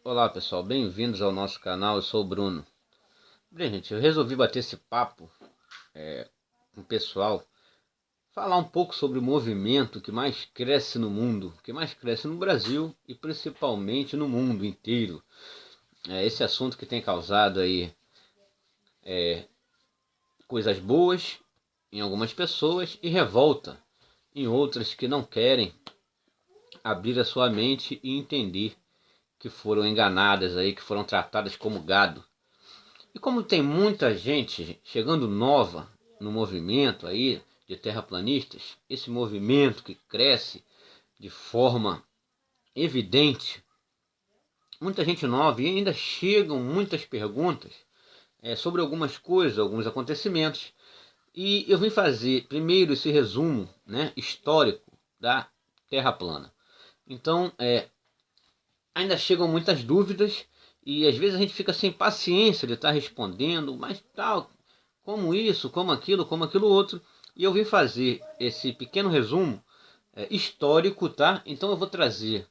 Olá pessoal, bem-vindos ao nosso canal, eu sou o Bruno. Bem gente, eu resolvi bater esse papo com o pessoal, falar um pouco sobre o movimento que mais cresce no mundo, que mais cresce no Brasil e principalmente no mundo inteiro. Esse assunto que tem causado aí coisas boas em algumas pessoas e revolta em outras que não querem abrir a sua mente e entender que foram enganadas aí, que foram tratadas como gado. E como tem muita gente chegando nova no movimento aí de terraplanistas, esse movimento que cresce de forma evidente, muita gente nova e ainda chegam muitas perguntas sobre algumas coisas, alguns acontecimentos. E eu vim fazer primeiro esse resumo, né, histórico da Terra plana. Então, ainda chegam muitas dúvidas e às vezes a gente fica sem paciência de estar respondendo, mas tal, como isso, como aquilo outro. E eu vim fazer esse pequeno resumo histórico, tá? Então eu vou trazer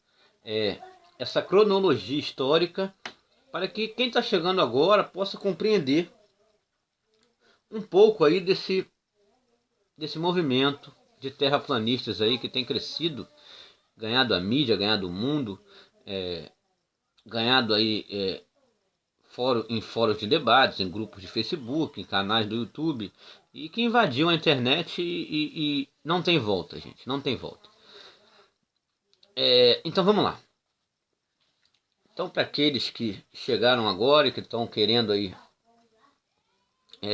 essa cronologia histórica para que quem está chegando agora possa compreender um pouco aí desse movimento de terraplanistas aí que tem crescido, ganhado a mídia, ganhado o mundo, ganhado aí em fóruns de debates, em grupos de Facebook, em canais do YouTube, e que invadiu a internet e não tem volta, gente, não tem volta. Então vamos lá. Então, para aqueles que chegaram agora e que estão querendo aí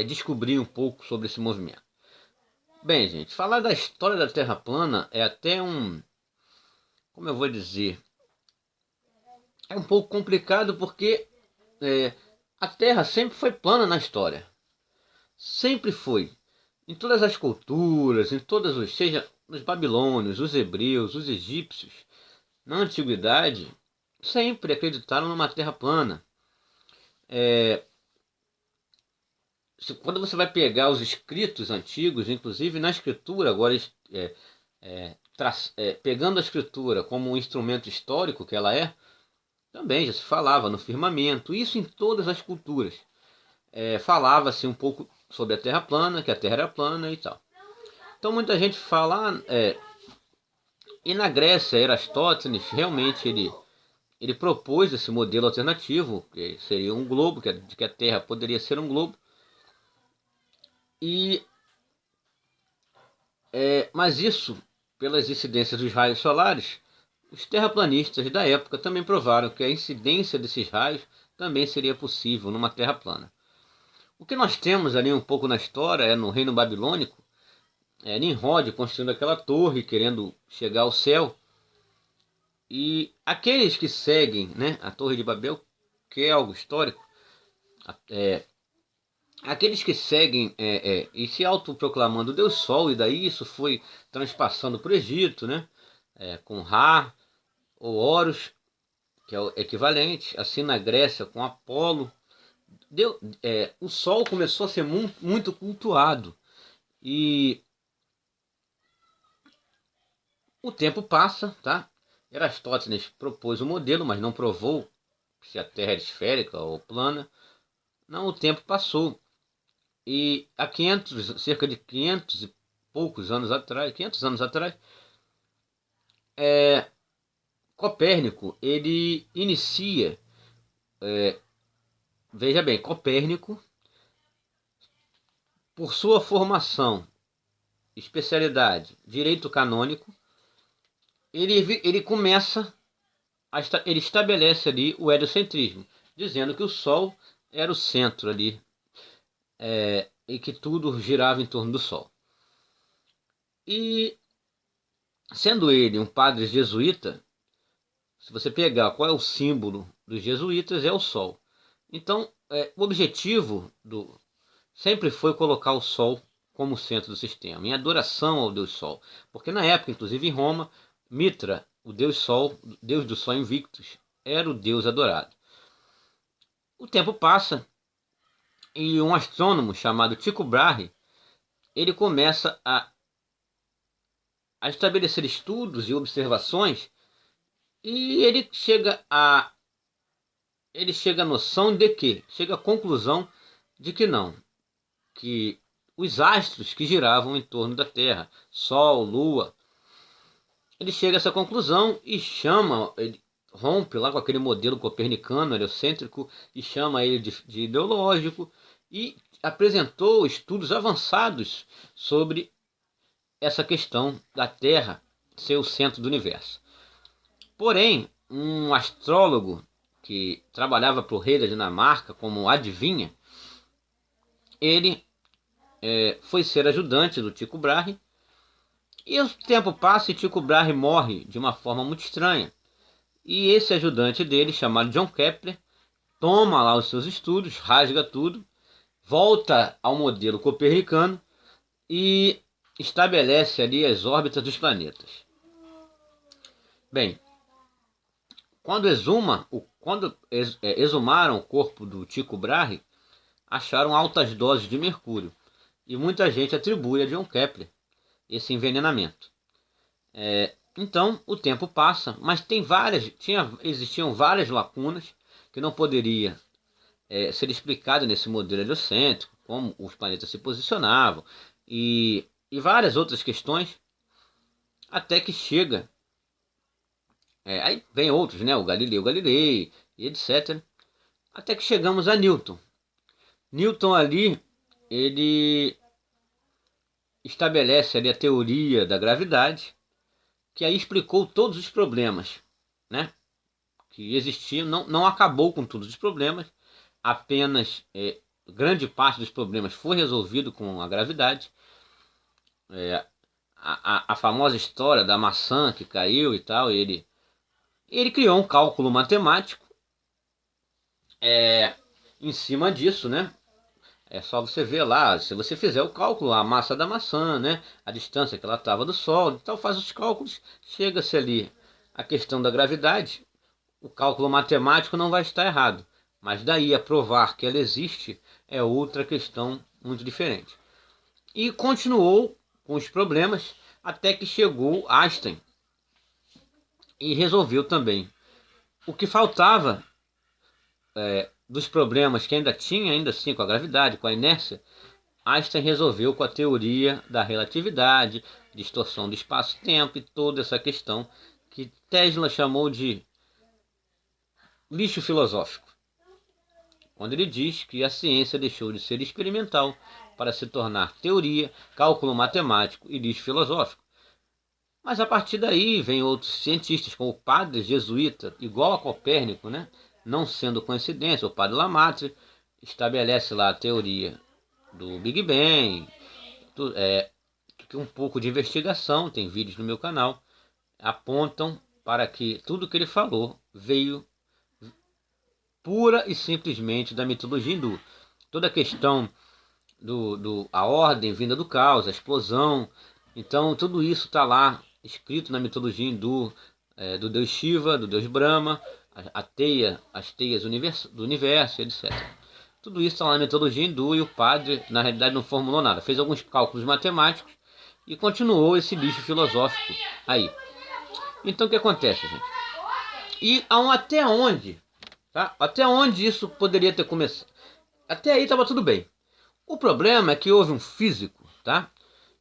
descobrir um pouco sobre esse movimento. Bem, gente, falar da história da Terra plana é até como eu vou dizer, é um pouco complicado porque a Terra sempre foi plana na história. Sempre foi. Em todas as culturas, seja os babilônios, os hebreus, os egípcios, na antiguidade, sempre acreditaram numa terra plana. Quando você vai pegar os escritos antigos, inclusive na escritura, agora pegando a escritura como um instrumento histórico que ela também já se falava no firmamento, isso em todas as culturas. Falava-se um pouco sobre a terra plana, que a terra era plana e tal. Então muita gente fala, e na Grécia, Eratóstenes realmente ele propôs esse modelo alternativo, que seria um globo, que a Terra poderia ser um globo. Mas isso, pelas incidências dos raios solares, os terraplanistas da época também provaram que a incidência desses raios também seria possível numa Terra plana. O que nós temos ali um pouco na história no reino babilônico, Nimrod construindo aquela torre, querendo chegar ao céu. E aqueles que seguem, né, a Torre de Babel, que é algo histórico, aqueles que seguem e se autoproclamando Deus Sol, e daí isso foi transpassando para o Egito, né, com Ra ou Horus, que é o equivalente, assim na Grécia com Apolo. O Sol começou a ser muito cultuado e o tempo passa, tá? Eratóstenes propôs o modelo, mas não provou se a Terra era esférica ou plana. Não, o tempo passou. E há cerca de 500 e poucos anos atrás, 500 anos atrás, Copérnico, ele inicia, veja bem, Copérnico, por sua formação, especialidade, direito canônico, ele começa, ele estabelece ali o heliocentrismo, dizendo que o Sol era o centro ali, e que tudo girava em torno do Sol. E, sendo ele um padre jesuíta, se você pegar qual é o símbolo dos jesuítas, é o Sol. Então, o objetivo sempre foi colocar o Sol como centro do sistema, em adoração ao Deus Sol. Porque na época, inclusive em Roma, Mitra, o Deus Sol, Deus do Sol Invictus, era o Deus adorado. O tempo passa e um astrônomo chamado Tycho Brahe, ele começa a estabelecer estudos e observações e ele chega ele chega à noção de que, chega à conclusão de que não, que os astros que giravam em torno da Terra, Sol, Lua, ele chega a essa conclusão e chama, ele rompe lá com aquele modelo copernicano, heliocêntrico, e chama ele de ideológico, e apresentou estudos avançados sobre essa questão da Terra ser o centro do universo. Porém, um astrólogo que trabalhava para o rei da Dinamarca como adivinha, ele foi ser ajudante do Tycho Brahe, e o tempo passa e Tycho Brahe morre de uma forma muito estranha. E esse ajudante dele, chamado John Kepler, toma lá os seus estudos, rasga tudo, volta ao modelo copernicano e estabelece ali as órbitas dos planetas. Bem, quando exumaram o corpo do Tycho Brahe, acharam altas doses de mercúrio. E muita gente atribui a John Kepler esse envenenamento. Então o tempo passa, mas existiam várias lacunas que não poderia ser explicado nesse modelo heliocêntrico, como os planetas se posicionavam e várias outras questões, até que chega, aí vem outros, né, o Galileu Galilei e etc, até que chegamos a Newton. Newton ali, ele estabelece ali a teoria da gravidade, que aí explicou todos os problemas, né, que existiam. Não acabou com todos os problemas, apenas grande parte dos problemas foi resolvido com a gravidade. A famosa história da maçã que caiu e tal, ele criou um cálculo matemático em cima disso, né? É só você ver lá, se você fizer o cálculo, a massa da maçã, né, a distância que ela estava do Sol, então faz os cálculos, chega-se ali a questão da gravidade, o cálculo matemático não vai estar errado, mas daí a provar que ela existe é outra questão muito diferente. E continuou com os problemas até que chegou Einstein e resolveu também. O que faltava dos problemas que ainda tinha, ainda assim com a gravidade, com a inércia, Einstein resolveu com a teoria da relatividade, distorção do espaço-tempo e toda essa questão que Tesla chamou de lixo filosófico, quando ele diz que a ciência deixou de ser experimental para se tornar teoria, cálculo matemático e lixo filosófico. Mas a partir daí vem outros cientistas, como o padre jesuíta, igual a Copérnico, né? Não sendo coincidência, o padre Lamartine estabelece lá a teoria do Big Bang, um pouco de investigação, tem vídeos no meu canal, apontam para que tudo que ele falou veio pura e simplesmente da mitologia hindu. Toda a questão a ordem vinda do caos, a explosão, então tudo isso está lá escrito na mitologia hindu, do deus Shiva, do deus Brahma, as teias do universo, etc. Tudo isso está lá na mitologia hindu e o padre, na realidade, não formulou nada. Fez alguns cálculos matemáticos e continuou esse lixo filosófico aí. Então o que acontece, gente? E até onde? Tá? Até onde isso poderia ter começado? Até aí estava tudo bem. O problema é que houve um físico, tá?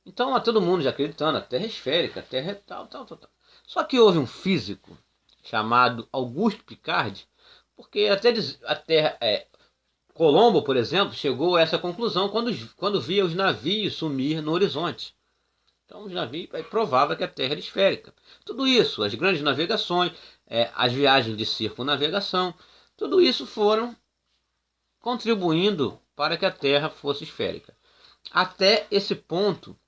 Então todo mundo já acreditando, a Terra é esférica, a Terra é tal. Só que houve um físico chamado Auguste Piccard, porque a Terra Colombo, por exemplo, chegou a essa conclusão quando via os navios sumir no horizonte. Então os navios provava que a Terra era esférica. Tudo isso, as grandes navegações, as viagens de circunnavegação, tudo isso foram contribuindo para que a Terra fosse esférica. Até esse ponto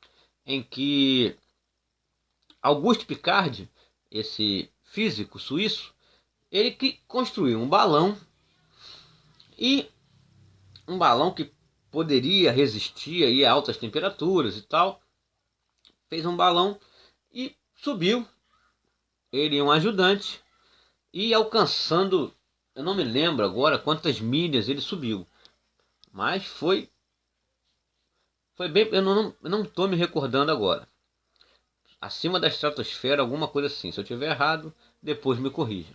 em que Auguste Piccard, esse físico suíço, ele que construiu um balão, e um balão que poderia resistir aí a altas temperaturas e tal. Fez um balão e subiu, ele e um ajudante, e alcançando, eu não me lembro agora quantas milhas ele subiu, mas foi bem, eu não estou me recordando agora, acima da estratosfera, alguma coisa assim. Se eu tiver errado, depois me corrija.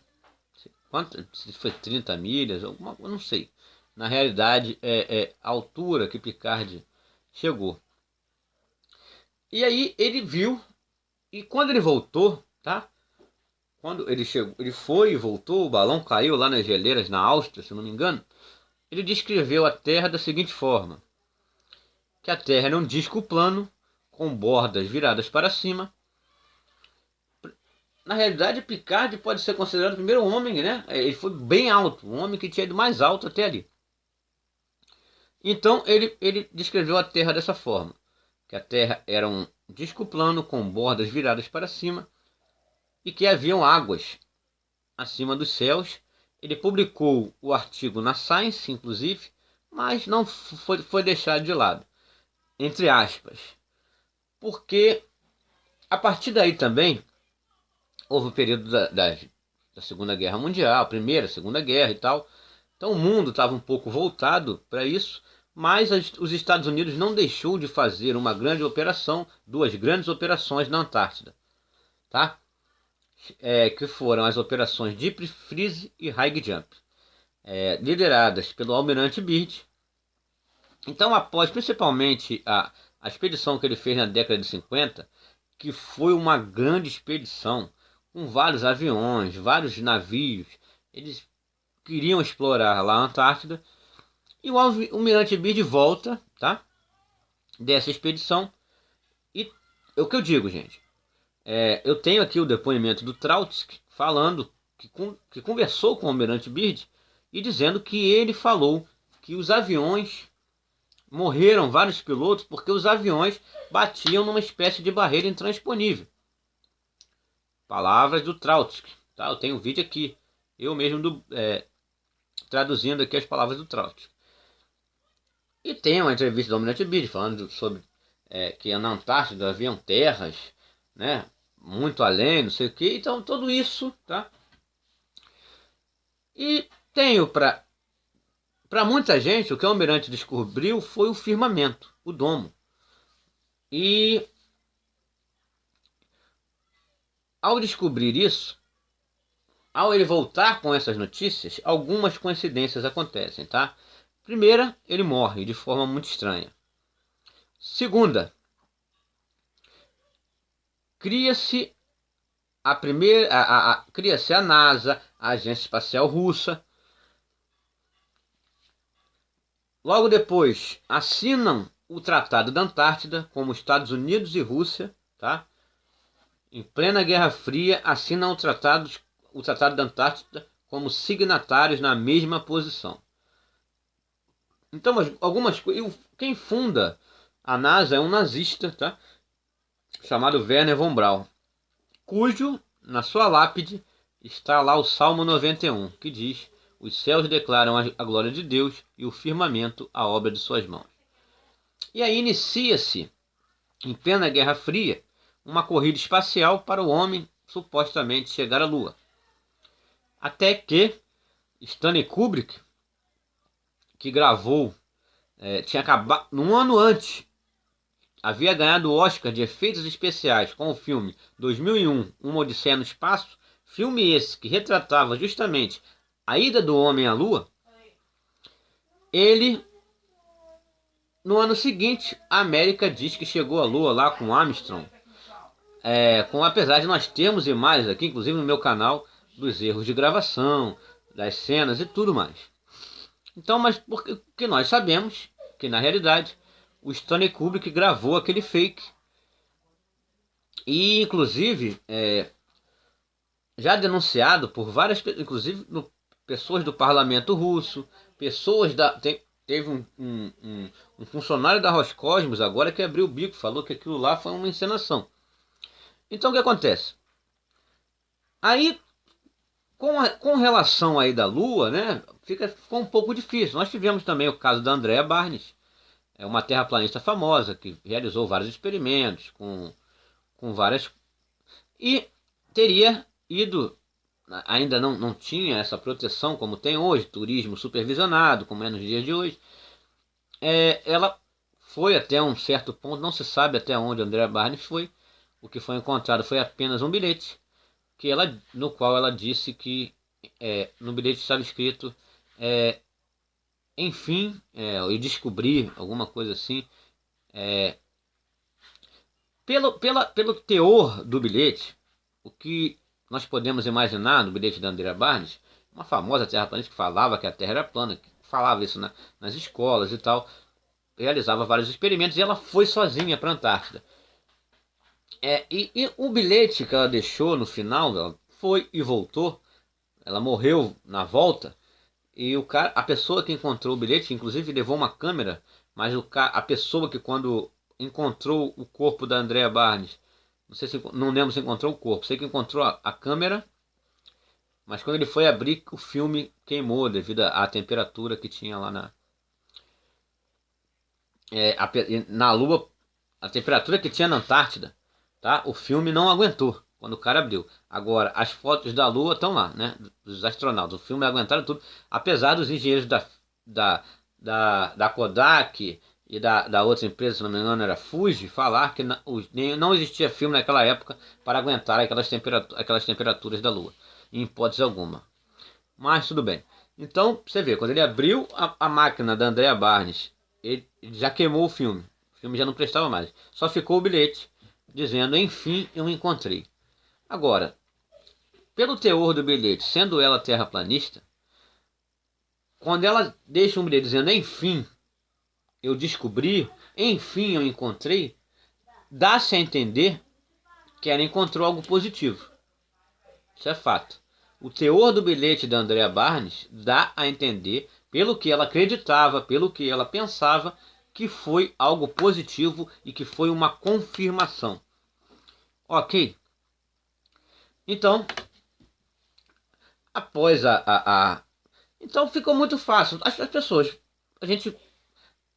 quanto, se foi 30 milhas, alguma, eu não sei. Na realidade, a altura que Picard chegou. E aí ele viu, e quando ele voltou, tá? Quando ele chegou, ele foi e voltou, o balão caiu lá nas geleiras na Áustria, se não me engano. Ele descreveu a Terra da seguinte forma: que a Terra era um disco plano com bordas viradas para cima. Na realidade, Picard pode ser considerado o primeiro homem, né? Ele foi bem alto, o homem que tinha ido mais alto até ali. Então ele descreveu a Terra dessa forma: que a Terra era um disco plano com bordas viradas para cima e que haviam águas acima dos céus. Ele publicou o artigo na Science, inclusive, mas não foi deixado de lado, entre aspas, porque a partir daí também houve o período da Segunda Guerra Mundial, Primeira, Segunda Guerra e tal. Então o mundo estava um pouco voltado para isso, mas os Estados Unidos não deixou de fazer uma grande operação, duas grandes operações na Antártida, tá? Que foram as operações Deep Freeze e High Jump, lideradas pelo Almirante Byrd. Então, após principalmente a expedição que ele fez na década de 50, que foi uma grande expedição, com vários aviões, vários navios, eles queriam explorar lá a Antártida, e o Almirante Byrd volta, tá? Dessa expedição, e é o que eu digo, gente. Eu tenho aqui o depoimento do Trautsky falando que conversou com o Almirante Byrd e dizendo que ele falou que os aviões morreram, vários pilotos, porque os aviões batiam numa espécie de barreira intransponível. Palavras do Trautsky, tá? Eu tenho um vídeo aqui, eu mesmo traduzindo aqui as palavras do Trautsky. E tem uma entrevista do Almirante Byrd falando sobre que na Antártida haviam terras, né, muito além, não sei o que. Então tudo isso, tá? E tenho para muita gente, o que o Almirante descobriu foi o firmamento, o domo. E ao descobrir isso, ao ele voltar com essas notícias, algumas coincidências acontecem, tá? Primeira, ele morre de forma muito estranha. Segunda, cria-se cria-se a NASA, a Agência Espacial Russa. Logo depois, assinam o Tratado da Antártida, como Estados Unidos e Rússia, tá? Em plena Guerra Fria, assinam o Tratado da Antártida como signatários na mesma posição. Então, algumas coisas. Quem funda a NASA é um nazista, tá? Chamado Wernher von Braun, cujo, na sua lápide, está lá o Salmo 91, que diz: os céus declaram a glória de Deus e o firmamento a obra de suas mãos. E aí inicia-se, em plena Guerra Fria, uma corrida espacial para o homem supostamente chegar à Lua. Até que Stanley Kubrick, que gravou, tinha acabado, um ano antes, havia ganhado o Oscar de efeitos especiais com o filme 2001, Uma Odisseia no Espaço, filme esse que retratava justamente a ida do homem à Lua. Ele, no ano seguinte, a América diz que chegou à Lua lá com Armstrong. Apesar de nós termos imagens aqui, inclusive no meu canal, dos erros de gravação, das cenas e tudo mais. Então, mas porque nós sabemos que na realidade o Stanley Kubrick gravou aquele fake. E inclusive já denunciado por várias, inclusive pessoas do parlamento russo, pessoas teve um funcionário da Roscosmos agora que abriu o bico, falou que aquilo lá foi uma encenação. Então o que acontece? Aí, com relação aí da Lua, né, ficou um pouco difícil. Nós tivemos também o caso da Andrea Barnes, uma terraplanista famosa que realizou vários experimentos com várias... E teria ido, ainda não tinha essa proteção como tem hoje, turismo supervisionado, como é nos dias de hoje. Ela foi até um certo ponto, não se sabe até onde a Andrea Barnes foi. O que foi encontrado foi apenas um bilhete no qual ela disse que no bilhete estava escrito, enfim, eu descobri alguma coisa assim. Pelo teor do bilhete, o que nós podemos imaginar no bilhete da Andrea Barnes, uma famosa terraplanista que falava que a Terra era plana, que falava isso nas escolas e tal, realizava vários experimentos e ela foi sozinha para a Antártida. E o bilhete que ela deixou no final, ela foi e voltou, ela morreu na volta, e a pessoa que encontrou o bilhete, inclusive levou uma câmera, mas a pessoa que quando encontrou o corpo da Andrea Barnes, não lembro se encontrou o corpo, sei que encontrou a câmera, mas quando ele foi abrir, o filme queimou devido à temperatura que tinha lá na Lua, a temperatura que tinha na Antártida, tá? O filme não aguentou quando o cara abriu. Agora, as fotos da Lua estão lá, né? Dos astronautas. O filme aguentaram tudo, apesar dos engenheiros da Kodak e da outra empresa, se não me engano era Fuji, falar que não existia filme naquela época para aguentar aquelas temperaturas da Lua, em hipótese alguma. Mas tudo bem. Então, você vê, quando ele abriu a máquina da Andrea Barnes, ele já queimou o filme. O filme já não prestava mais. Só ficou o bilhete dizendo, enfim, eu encontrei. Agora, pelo teor do bilhete, sendo ela terraplanista, quando ela deixa um bilhete dizendo, enfim, eu descobri, enfim, eu encontrei, dá-se a entender que ela encontrou algo positivo. Isso é fato. O teor do bilhete da Andrea Barnes dá a entender, pelo que ela acreditava, pelo que ela pensava, que foi algo positivo e que foi uma confirmação. Ok? Então, após Então ficou muito fácil. As pessoas... A gente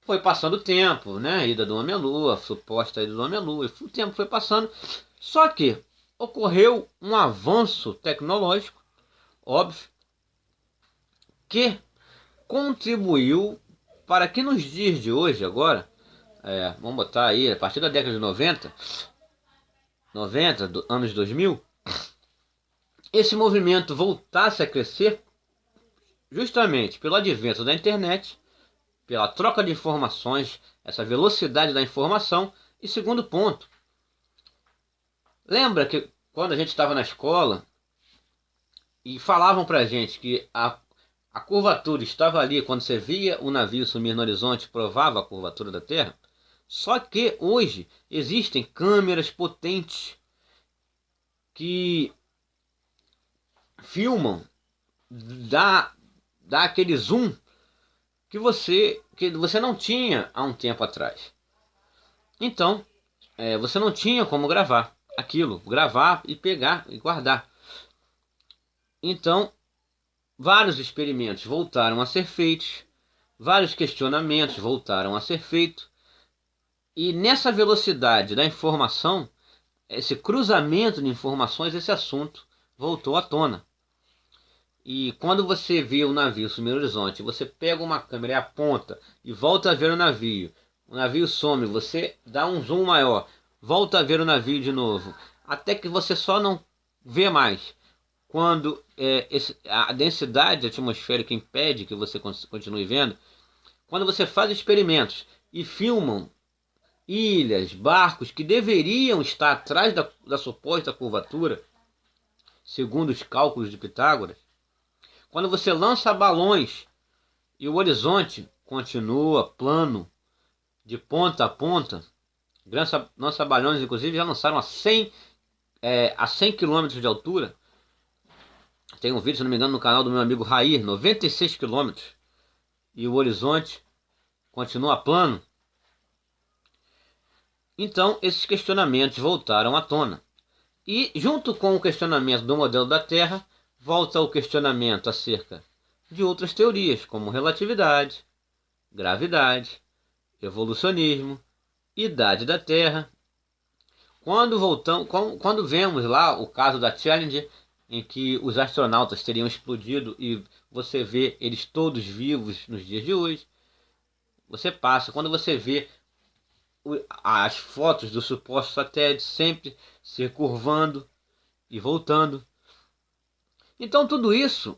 foi passando o tempo, né? Ida do homem à lua, suposta ida do homem à lua. E o tempo foi passando. Só que ocorreu um avanço tecnológico, óbvio, que contribuiu para que nos dias de hoje, agora, vamos botar aí, a partir da década de 90, anos 2000, esse movimento voltasse a crescer justamente pelo advento da internet, pela troca de informações, essa velocidade da informação. E segundo ponto, lembra que quando a gente estava na escola e falavam pra gente que a curvatura estava ali, quando você via o navio sumir no horizonte, provava a curvatura da Terra? Só que hoje existem câmeras potentes que filmam, dá aquele zoom que você não tinha há um tempo atrás. Então, você não tinha como gravar aquilo, gravar e pegar e guardar. Então, vários experimentos voltaram a ser feitos, vários questionamentos voltaram a ser feitos, e nessa velocidade da informação, esse cruzamento de informações, esse assunto voltou à tona. E quando você vê o navio sumir no horizonte, você pega uma câmera e aponta e volta a ver o navio some, você dá um zoom maior, volta a ver o navio de novo, até que você só não vê mais. Quando a densidade atmosférica impede que você continue vendo, quando você faz experimentos e filmam ilhas, barcos que deveriam estar atrás da suposta curvatura, segundo os cálculos de Pitágoras, quando você lança balões e o horizonte continua plano, de ponta a ponta, lança-balões inclusive já lançaram a 100 km de altura. Tem um vídeo, se não me engano, no canal do meu amigo Rair, 96 km, e o horizonte continua plano. Então, esses questionamentos voltaram à tona. E, junto com o questionamento do modelo da Terra, volta o questionamento acerca de outras teorias, como relatividade, gravidade, evolucionismo, idade da Terra. Quando vemos lá o caso da Challenger, em que os astronautas teriam explodido e você vê eles todos vivos nos dias de hoje, você passa, quando você vê as fotos do suposto satélite sempre se curvando e voltando. Então tudo isso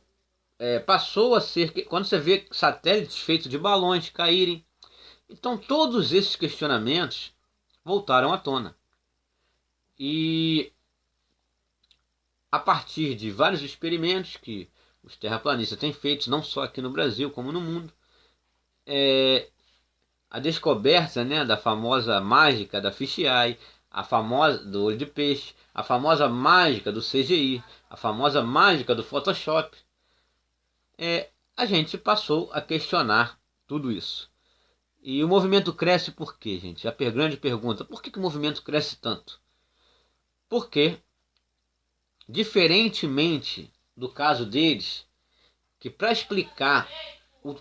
passou a ser, quando você vê satélites feitos de balões caírem. Então todos esses questionamentos voltaram à tona. E a partir de vários experimentos que os terraplanistas têm feito, não só aqui no Brasil, como no mundo, a descoberta, né, da famosa mágica da fisheye, a famosa do olho de peixe, a famosa mágica do CGI, a famosa mágica do Photoshop, a gente passou a questionar tudo isso. E o movimento cresce por quê, gente? A grande pergunta, por que o movimento cresce tanto? Porque, diferentemente do caso deles, que para explicar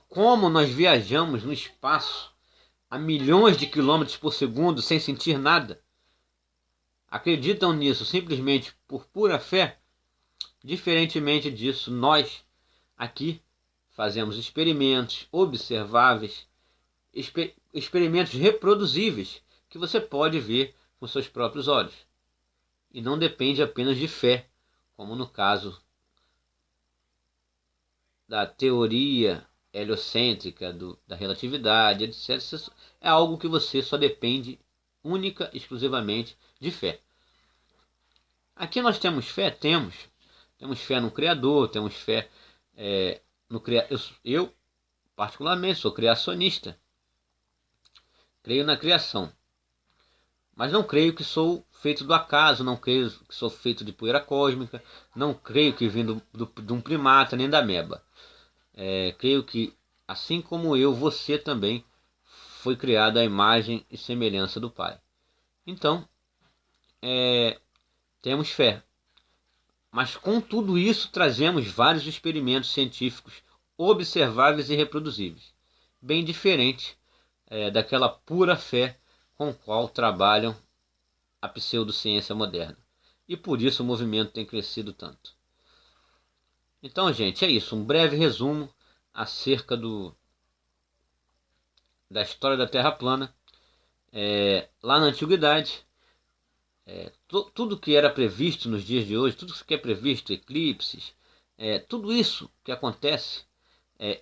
como nós viajamos no espaço a milhões de quilômetros por segundo sem sentir nada, acreditam nisso simplesmente por pura fé. Diferentemente disso, nós aqui fazemos experimentos observáveis, experimentos reproduzíveis que você pode ver com seus próprios olhos. E não depende apenas de fé, como no caso da teoria heliocêntrica, da relatividade, etc. É algo que você só depende única e exclusivamente de fé. Aqui nós temos fé? Temos fé no Criador, temos fé no Criador. Eu, particularmente, sou criacionista. Creio na criação. Mas não creio que sou feito do acaso, não creio que sou feito de poeira cósmica, não creio que vim de um primata, nem da ameba. Creio que, assim como eu, você também foi criado à imagem e semelhança do Pai. Então, temos fé. Mas com tudo isso trazemos vários experimentos científicos observáveis e reproduzíveis, bem diferente daquela pura fé com a qual trabalham a pseudociência moderna. E por isso o movimento tem crescido tanto. Então, gente, é isso. Um breve resumo acerca da história da Terra plana. Lá na Antiguidade, tudo que era previsto nos dias de hoje, tudo que é previsto, eclipses, tudo isso que acontece,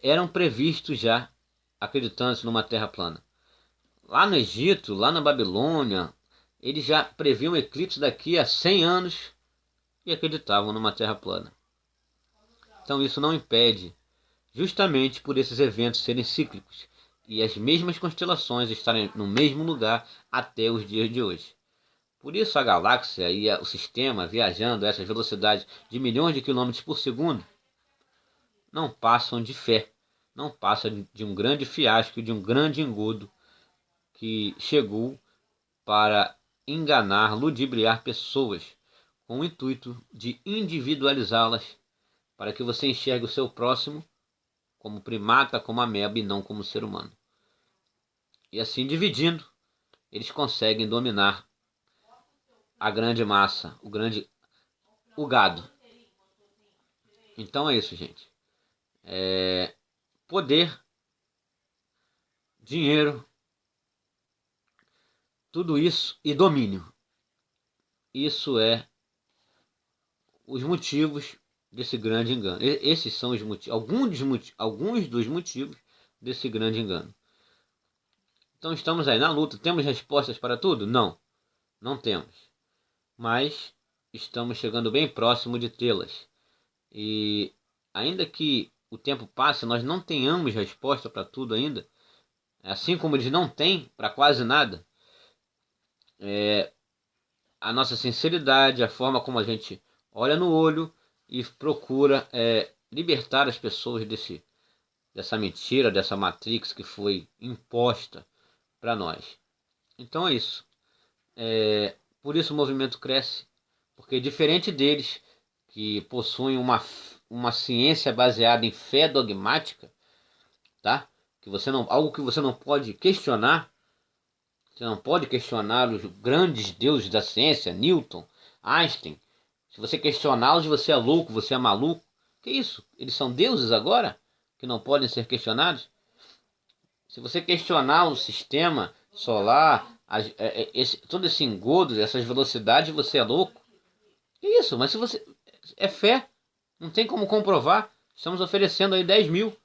eram previstos já, acreditando-se numa Terra plana. Lá no Egito, lá na Babilônia, eles já previam um eclipse daqui a 100 anos e acreditavam numa Terra plana. Então isso não impede, justamente por esses eventos serem cíclicos e as mesmas constelações estarem no mesmo lugar até os dias de hoje. Por isso a galáxia e o sistema viajando a essas velocidades de milhões de quilômetros por segundo não passam de fé, não passam de um grande fiasco, de um grande engodo que chegou para enganar, ludibriar pessoas com o intuito de individualizá-las para que você enxergue o seu próximo como primata, como ameba e não como ser humano. E assim, dividindo, eles conseguem dominar a grande massa, o gado. Então é isso, gente. Poder, dinheiro, tudo isso e domínio. Isso é os motivos desse grande engano. Esses são os motivos, alguns dos motivos desse grande engano. Então estamos aí na luta. Temos respostas para tudo? Não, não temos. Mas estamos chegando bem próximo de tê-las. E ainda que o tempo passe, nós não tenhamos resposta para tudo ainda, assim como eles não têm para quase nada, a nossa sinceridade, a forma como a gente olha no olho e procura libertar as pessoas dessa mentira, dessa matrix que foi imposta para nós. Então é isso. Por isso o movimento cresce, porque diferente deles, que possuem uma ciência baseada em fé dogmática, tá? Algo que você não pode questionar. Você não pode questionar os grandes deuses da ciência, Newton, Einstein. Se você questioná-los, você é louco, você é maluco. Que isso? Eles são deuses agora? Que não podem ser questionados? Se você questionar o sistema solar, todo esse engodo, essas velocidades, você é louco. Que isso? Mas se você... É fé. Não tem como comprovar. Estamos oferecendo aí 10 mil.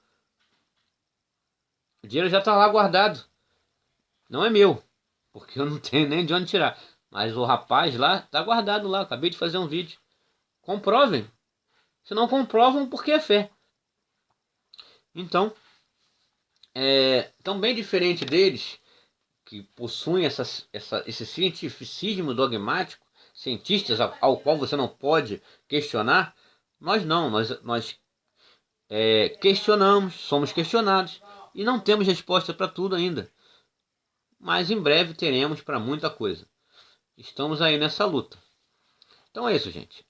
O dinheiro já está lá guardado. Não é meu, porque eu não tenho nem de onde tirar. Mas o rapaz lá está guardado lá. Acabei de fazer um vídeo. Comprovem. Se não comprovam, porque é fé. Então, tão bem diferente deles, que possuem esse cientificismo dogmático, cientistas ao qual você não pode questionar, nós não, nós questionamos, somos questionados e não temos resposta para tudo ainda. Mas em breve teremos para muita coisa. Estamos aí nessa luta. Então é isso, gente.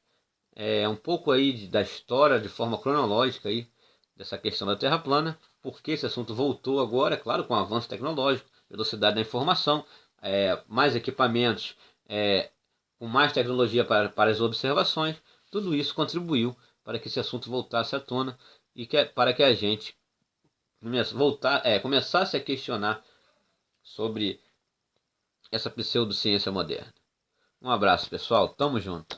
É um pouco aí da história de forma cronológica aí dessa questão da Terra plana, porque esse assunto voltou agora, é claro, com o avanço tecnológico, velocidade da informação, mais equipamentos, com mais tecnologia para as observações, tudo isso contribuiu para que esse assunto voltasse à tona e para que a gente começasse a questionar sobre essa pseudociência moderna. Um abraço, pessoal. Tamo junto.